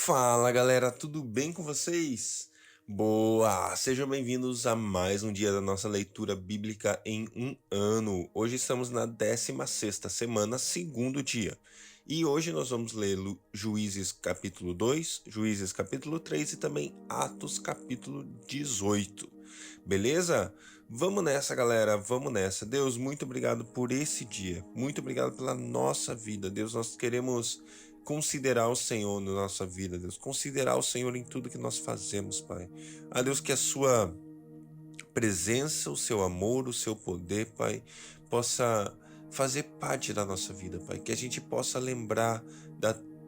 Fala galera, tudo bem com vocês? Boa! Sejam bem-vindos a mais um dia da nossa leitura bíblica em um ano. Hoje estamos na 16ª semana, segundo dia. E hoje nós vamos ler Juízes capítulo 2, Juízes capítulo 3 e também Atos capítulo 18. Beleza? Vamos nessa, galera, vamos nessa. Deus, muito obrigado por esse dia. Muito obrigado pela nossa vida. Deus, nós queremos considerar o Senhor na nossa vida, Deus. Considerar o Senhor em tudo que nós fazemos, Pai. Deus, que a sua presença, o seu amor, o seu poder, Pai, possa fazer parte da nossa vida, Pai. Que a gente possa lembrar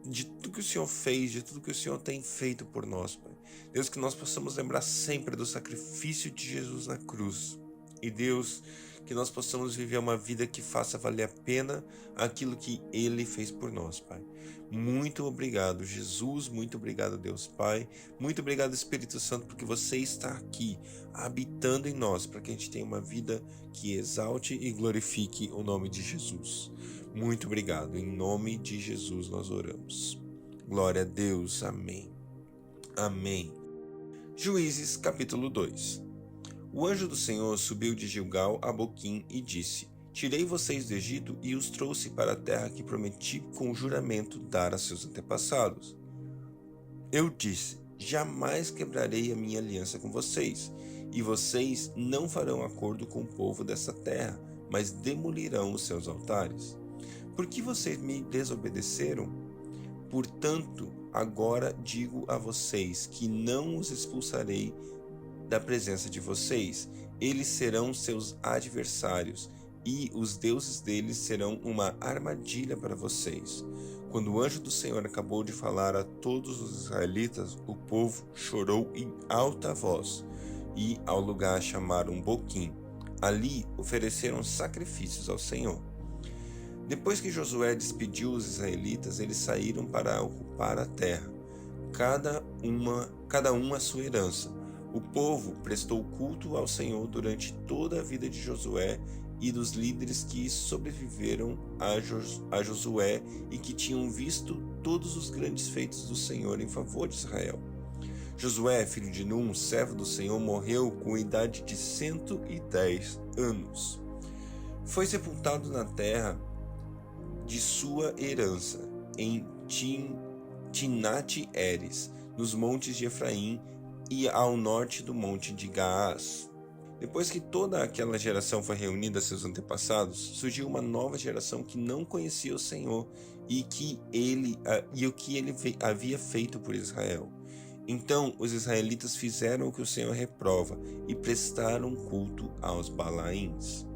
de tudo que o Senhor fez, de tudo que o Senhor tem feito por nós, Pai. Deus, que nós possamos lembrar sempre do sacrifício de Jesus na cruz. E Deus, que nós possamos viver uma vida que faça valer a pena aquilo que Ele fez por nós, Pai. Muito obrigado, Jesus, muito obrigado, Deus Pai, muito obrigado, Espírito Santo, porque você está aqui, habitando em nós, para que a gente tenha uma vida que exalte e glorifique o nome de Jesus. Muito obrigado, em nome de Jesus nós oramos. Glória a Deus, amém. Amém. Juízes capítulo 2. O anjo do Senhor subiu de Gilgal a Boquim e disse: Tirei vocês do Egito e os trouxe para a terra que prometi com juramento dar a seus antepassados. Eu disse: Jamais quebrarei a minha aliança com vocês, e vocês não farão acordo com o povo dessa terra, mas demolirão os seus altares. Por que vocês me desobedeceram? Portanto, agora digo a vocês que não os expulsarei da presença de vocês. Eles serão seus adversários, e os deuses deles serão uma armadilha para vocês. Quando o anjo do Senhor acabou de falar a todos os israelitas, o povo chorou em alta voz, e ao lugar chamaram Boquim. Ali ofereceram sacrifícios ao Senhor. Depois que Josué despediu os israelitas, eles saíram para ocupar a terra, cada um a sua herança. O povo prestou culto ao Senhor durante toda a vida de Josué e dos líderes que sobreviveram a Josué e que tinham visto todos os grandes feitos do Senhor em favor de Israel. Josué, filho de Num, servo do Senhor, morreu com a idade de 110 anos. Foi sepultado na terra de sua herança, em Timnat-Heres, nos montes de Efraim, e ao norte do monte de Gaás. Depois que toda aquela geração foi reunida a seus antepassados, surgiu uma nova geração que não conhecia o Senhor e o que ele havia feito por Israel. Então os israelitas fizeram o que o Senhor reprova e prestaram culto aos Baalins.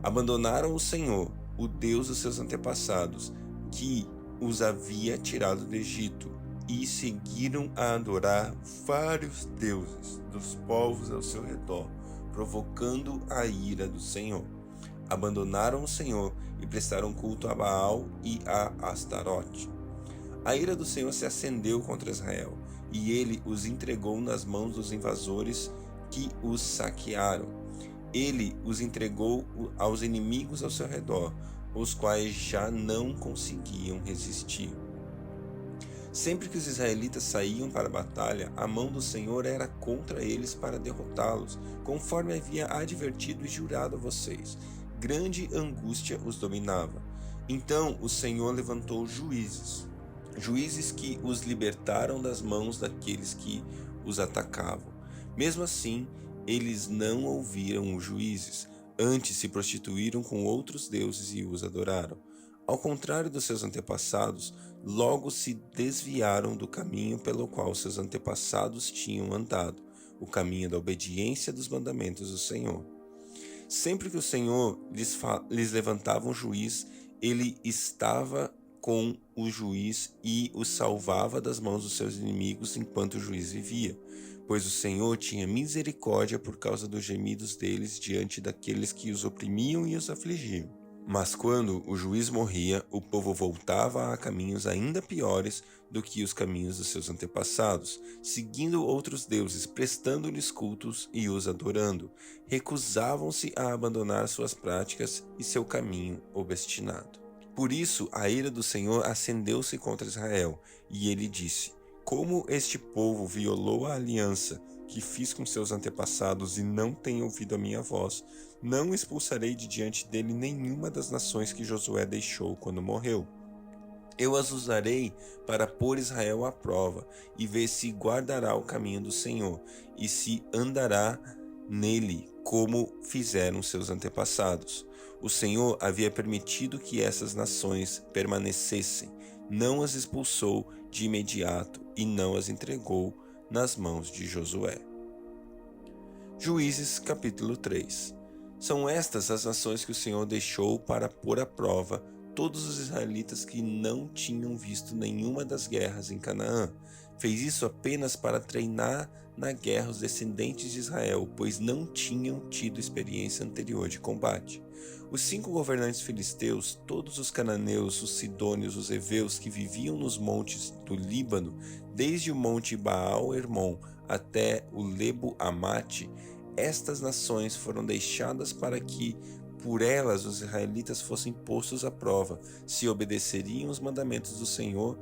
Abandonaram o Senhor, o Deus dos seus antepassados, que os havia tirado do Egito, e seguiram a adorar vários deuses dos povos ao seu redor, provocando a ira do Senhor. Abandonaram o Senhor e prestaram culto a Baal e a Astarote. A ira do Senhor se acendeu contra Israel, e ele os entregou nas mãos dos invasores que os saquearam. Ele os entregou aos inimigos ao seu redor, os quais já não conseguiam resistir. Sempre que os israelitas saíam para a batalha, a mão do Senhor era contra eles para derrotá-los, conforme havia advertido e jurado a vocês. Grande angústia os dominava. Então o Senhor levantou juízes que os libertaram das mãos daqueles que os atacavam. Mesmo assim, eles não ouviram os juízes, antes se prostituíram com outros deuses e os adoraram. Ao contrário dos seus antepassados, logo se desviaram do caminho pelo qual seus antepassados tinham andado, o caminho da obediência dos mandamentos do Senhor. Sempre que o Senhor lhes levantava um juiz, ele estava com o juiz e os salvava das mãos dos seus inimigos enquanto o juiz vivia, pois o Senhor tinha misericórdia por causa dos gemidos deles diante daqueles que os oprimiam e os afligiam. Mas quando o juiz morria, o povo voltava a caminhos ainda piores do que os caminhos dos seus antepassados, seguindo outros deuses, prestando-lhes cultos e os adorando. Recusavam-se a abandonar suas práticas e seu caminho obstinado. Por isso a ira do Senhor acendeu-se contra Israel, e ele disse: Como este povo violou a aliança que fiz com seus antepassados e não tem ouvido a minha voz, não expulsarei de diante dele nenhuma das nações que Josué deixou quando morreu. Eu as usarei para pôr Israel à prova e ver se guardará o caminho do Senhor e se andará nele como fizeram seus antepassados. O Senhor havia permitido que essas nações permanecessem, não as expulsou de imediato e não as entregou nas mãos de Josué. Juízes capítulo 3. São estas as nações que o Senhor deixou para pôr à prova todos os israelitas que não tinham visto nenhuma das guerras em Canaã. Fez isso apenas para treinar na guerra os descendentes de Israel, pois não tinham tido experiência anterior de combate. Os 5 governantes filisteus, todos os cananeus, os sidônios, os heveus que viviam nos montes do Líbano, desde o monte Baal-Hermon até o Lebo Amate, estas nações foram deixadas para que por elas os israelitas fossem postos à prova, se obedeceriam os mandamentos do Senhor,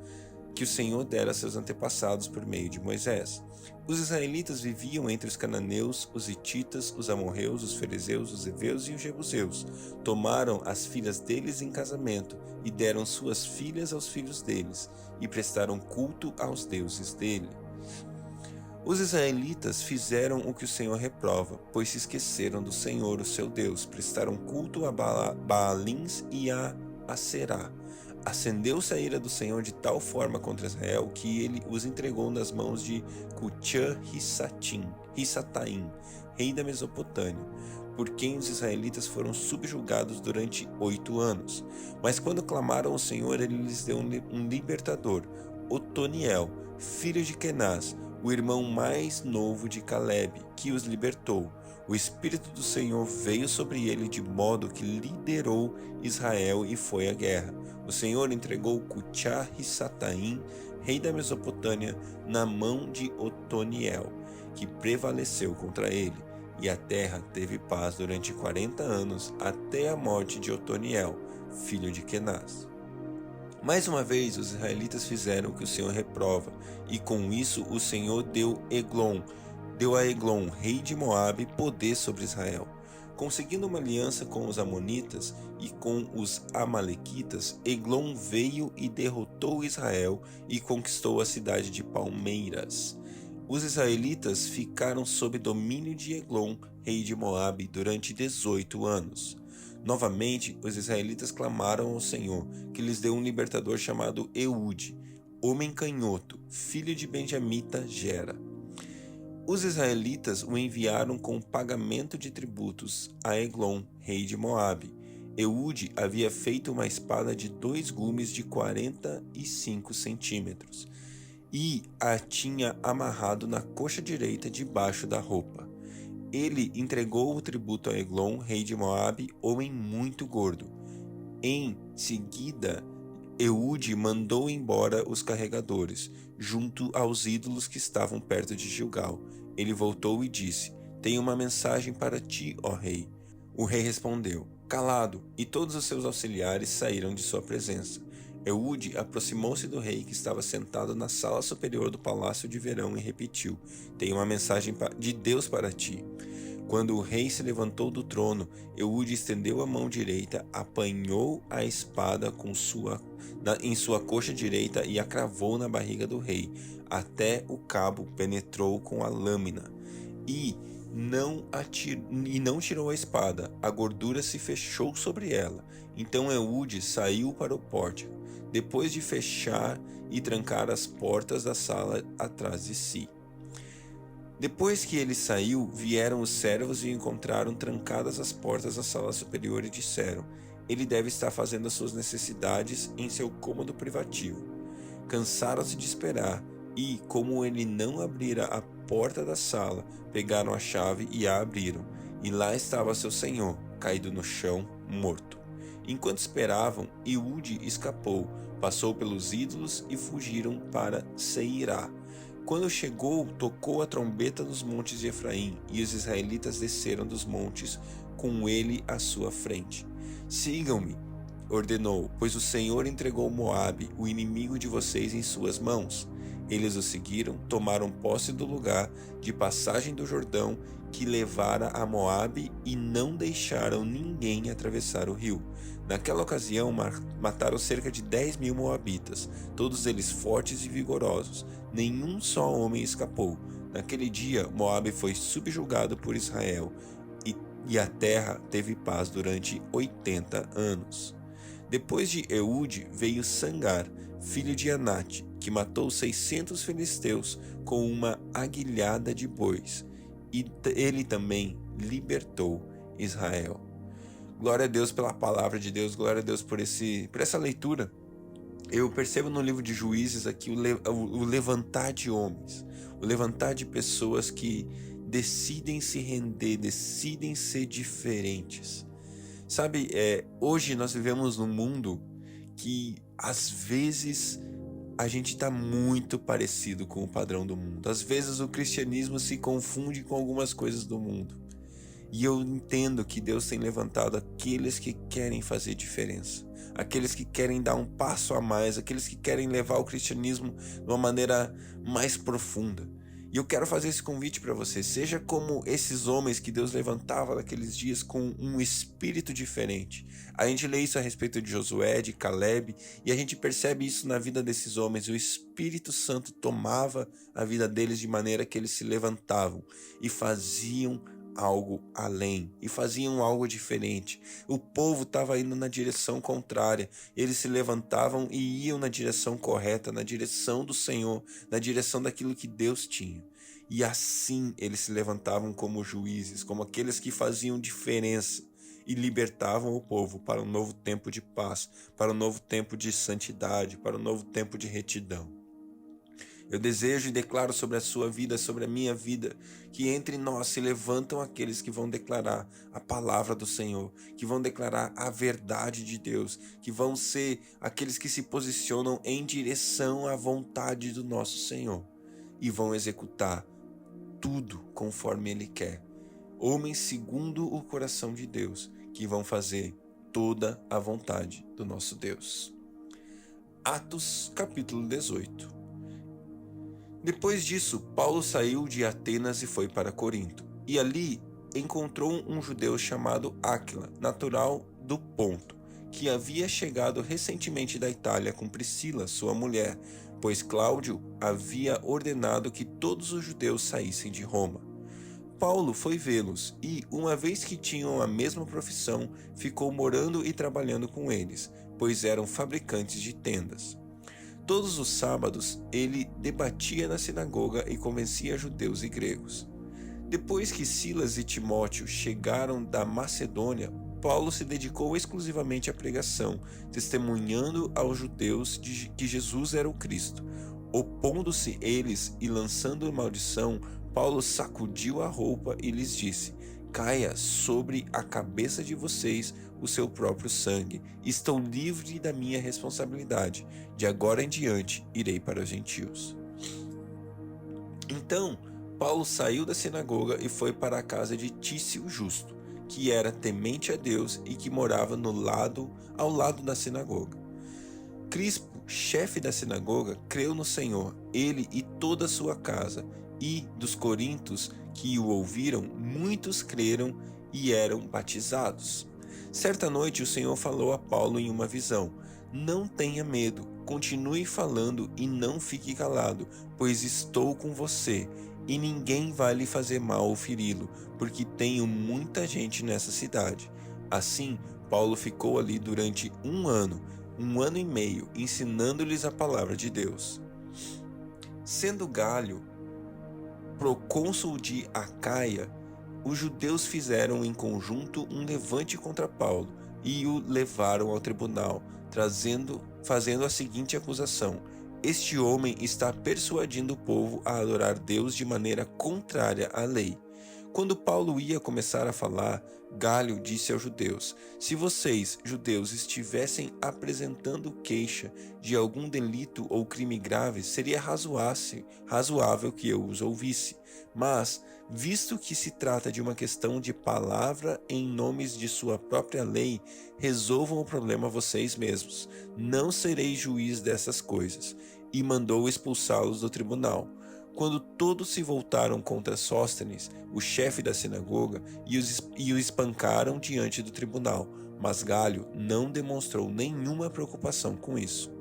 que o Senhor dera a seus antepassados por meio de Moisés. Os israelitas viviam entre os cananeus, os hititas, os amorreus, os ferezeus, os heveus e os jebuseus. Tomaram as filhas deles em casamento e deram suas filhas aos filhos deles, e prestaram culto aos deuses dele. Os israelitas fizeram o que o Senhor reprova, pois se esqueceram do Senhor, o seu Deus, prestaram culto a Baalins e a Aserá. Acendeu-se a ira do Senhor de tal forma contra Israel que ele os entregou nas mãos de Cutã-Rissataim, rei da Mesopotâmia, por quem os israelitas foram subjugados durante 8 anos. Mas quando clamaram ao Senhor, ele lhes deu um libertador, Otoniel, filho de Kenaz, o irmão mais novo de Caleb, que os libertou. O Espírito do Senhor veio sobre ele de modo que liderou Israel e foi à guerra. O Senhor entregou Cutã-Rissataim, rei da Mesopotâmia, na mão de Otoniel, que prevaleceu contra ele, e a terra teve paz durante 40 anos, até a morte de Otoniel, filho de Kenaz. Mais uma vez, os israelitas fizeram o que o Senhor reprova, e com isso o Senhor deu a Eglon, rei de Moabe, poder sobre Israel. Conseguindo uma aliança com os amonitas e com os amalequitas, Eglon veio e derrotou Israel e conquistou a cidade de Palmeiras. Os israelitas ficaram sob domínio de Eglon, rei de Moabe, durante 18 anos. Novamente, os israelitas clamaram ao Senhor, que lhes deu um libertador chamado Eude, homem canhoto, filho de Benjamita Gera. Os israelitas o enviaram com pagamento de tributos a Eglon, rei de Moabe. Eude havia feito uma espada de 2 gumes de 45 centímetros e a tinha amarrado na coxa direita debaixo da roupa. Ele entregou o tributo a Eglon, rei de Moabe, homem muito gordo. Em seguida, Eude mandou embora os carregadores, junto aos ídolos que estavam perto de Gilgal. Ele voltou e disse: Tenho uma mensagem para ti, ó rei. O rei respondeu: Calado, e todos os seus auxiliares saíram de sua presença. Eude aproximou-se do rei, que estava sentado na sala superior do palácio de verão, e repetiu: Tenho uma mensagem de Deus para ti. Quando o rei se levantou do trono, Eude estendeu a mão direita, apanhou a espada em sua coxa direita e a cravou na barriga do rei, até o cabo penetrou com a lâmina. E não tirou a espada, a gordura se fechou sobre ela. Então Eude saiu para o pórtico, depois de fechar e trancar as portas da sala atrás de si. Depois que ele saiu, vieram os servos e encontraram trancadas as portas da sala superior e disseram: Ele deve estar fazendo as suas necessidades em seu cômodo privativo. Cansaram-se de esperar e, como ele não abrira a porta da sala, pegaram a chave e a abriram. E lá estava seu senhor, caído no chão, morto. Enquanto esperavam, Eude escapou, passou pelos ídolos e fugiram para Seirá. Quando chegou, tocou a trombeta nos montes de Efraim, e os israelitas desceram dos montes com ele à sua frente. Sigam-me, ordenou: pois o Senhor entregou Moabe, o inimigo de vocês, em suas mãos. Eles o seguiram, tomaram posse do lugar de passagem do Jordão que levara a Moabe e não deixaram ninguém atravessar o rio. Naquela ocasião mataram cerca de 10.000 moabitas, todos eles fortes e vigorosos. Nenhum só homem escapou. Naquele dia, Moabe foi subjugado por Israel e a terra teve paz durante 80 anos. Depois de Eude veio Sangar, filho de Anate, que matou 600 filisteus com uma aguilhada de bois, e ele também libertou Israel. Glória a Deus pela palavra de Deus, glória a Deus por essa leitura. Eu percebo no livro de Juízes aqui o levantar de homens, o levantar de pessoas que decidem se render, decidem ser diferentes. Sabe, hoje nós vivemos num mundo que às vezes a gente está muito parecido com o padrão do mundo. Às vezes o cristianismo se confunde com algumas coisas do mundo. E eu entendo que Deus tem levantado aqueles que querem fazer diferença, aqueles que querem dar um passo a mais, aqueles que querem levar o cristianismo de uma maneira mais profunda. E eu quero fazer esse convite para você: seja como esses homens que Deus levantava naqueles dias, com um espírito diferente. A gente lê isso a respeito de Josué, de Caleb, e a gente percebe isso na vida desses homens. O Espírito Santo tomava a vida deles de maneira que eles se levantavam e faziam algo além, e faziam algo diferente. O povo estava indo na direção contrária, eles se levantavam e iam na direção correta, na direção do Senhor, na direção daquilo que Deus tinha. E assim eles se levantavam como juízes, como aqueles que faziam diferença e libertavam o povo para um novo tempo de paz, para um novo tempo de santidade, para um novo tempo de retidão. Eu desejo e declaro sobre a sua vida, sobre a minha vida, que entre nós se levantam aqueles que vão declarar a palavra do Senhor, que vão declarar a verdade de Deus, que vão ser aqueles que se posicionam em direção à vontade do nosso Senhor e vão executar tudo conforme Ele quer. Homens segundo o coração de Deus, que vão fazer toda a vontade do nosso Deus. Atos capítulo 18. Depois disso, Paulo saiu de Atenas e foi para Corinto, e ali encontrou um judeu chamado Áquila, natural do Ponto, que havia chegado recentemente da Itália com Priscila, sua mulher, pois Cláudio havia ordenado que todos os judeus saíssem de Roma. Paulo foi vê-los e, uma vez que tinham a mesma profissão, ficou morando e trabalhando com eles, pois eram fabricantes de tendas. Todos os sábados ele debatia na sinagoga e convencia judeus e gregos. Depois que Silas e Timóteo chegaram da Macedônia, Paulo se dedicou exclusivamente à pregação, testemunhando aos judeus que Jesus era o Cristo. Opondo-se eles e lançando maldição, Paulo sacudiu a roupa e lhes disse: caia sobre a cabeça de vocês o seu próprio sangue. Estou livre da minha responsabilidade. De agora em diante, irei para os gentios. Então, Paulo saiu da sinagoga e foi para a casa de Tício Justo, que era temente a Deus e que morava ao lado da sinagoga. Crispo, chefe da sinagoga, creu no Senhor, ele e toda a sua casa, e dos coríntios que o ouviram, muitos creram e eram batizados. Certa noite o Senhor falou a Paulo em uma visão: não tenha medo, continue falando e não fique calado, pois estou com você, e ninguém vai lhe fazer mal ou feri-lo, porque tenho muita gente nessa cidade. Assim, Paulo ficou ali durante um ano e meio, ensinando-lhes a palavra de Deus. Sendo Galho procônsul de Acaia, os judeus fizeram em conjunto um levante contra Paulo e o levaram ao tribunal, fazendo a seguinte acusação: este homem está persuadindo o povo a adorar Deus de maneira contrária à lei. Quando Paulo ia começar a falar, Galho disse aos judeus: se vocês, judeus, estivessem apresentando queixa de algum delito ou crime grave, seria razoável que eu os ouvisse. Mas, visto que se trata de uma questão de palavra em nomes de sua própria lei, resolvam o problema vocês mesmos. Não serei juiz dessas coisas. E mandou expulsá-los do tribunal. Quando todos se voltaram contra Sóstenes, o chefe da sinagoga, e o espancaram diante do tribunal, mas Galho não demonstrou nenhuma preocupação com isso.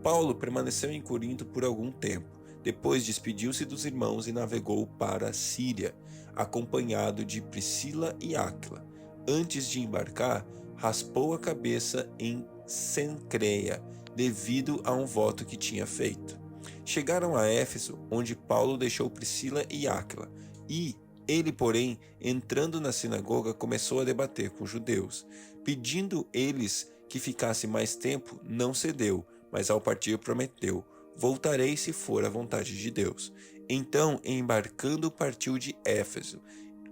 Paulo permaneceu em Corinto por algum tempo. Depois despediu-se dos irmãos e navegou para a Síria, acompanhado de Priscila e Áquila. Antes de embarcar, raspou a cabeça em Cencreia, devido a um voto que tinha feito. Chegaram a Éfeso, onde Paulo deixou Priscila e Áquila, e ele, porém, entrando na sinagoga, começou a debater com os judeus. Pedindo eles que ficasse mais tempo, não cedeu, mas ao partir prometeu: voltarei se for a vontade de Deus. Então, embarcando, partiu de Éfeso.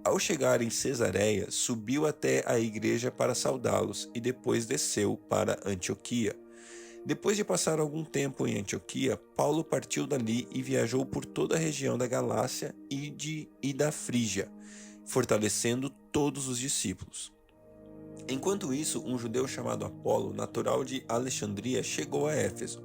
Ao chegar em Cesareia, subiu até a igreja para saudá-los e depois desceu para Antioquia. Depois de passar algum tempo em Antioquia, Paulo partiu dali e viajou por toda a região da Galácia e da Frígia, fortalecendo todos os discípulos. Enquanto isso, um judeu chamado Apolo, natural de Alexandria, chegou a Éfeso.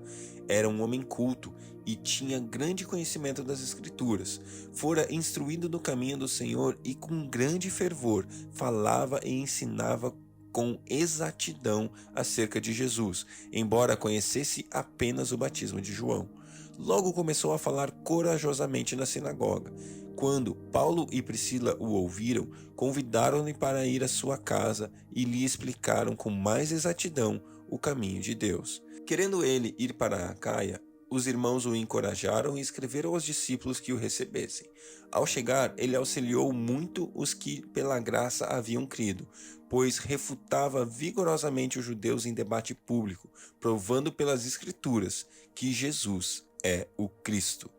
Era um homem culto e tinha grande conhecimento das Escrituras. Fora instruído no caminho do Senhor e com grande fervor falava e ensinava com exatidão acerca de Jesus, embora conhecesse apenas o batismo de João. Logo começou a falar corajosamente na sinagoga. Quando Paulo e Priscila o ouviram, convidaram-no para ir à sua casa e lhe explicaram com mais exatidão o caminho de Deus. Querendo ele ir para Acaia, os irmãos o encorajaram e escreveram aos discípulos que o recebessem. Ao chegar, ele auxiliou muito os que pela graça haviam crido, pois refutava vigorosamente os judeus em debate público, provando pelas Escrituras que Jesus é o Cristo.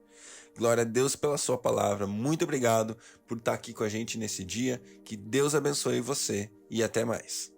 Glória a Deus pela sua palavra. Muito obrigado por estar aqui com a gente nesse dia. Que Deus abençoe você e até mais.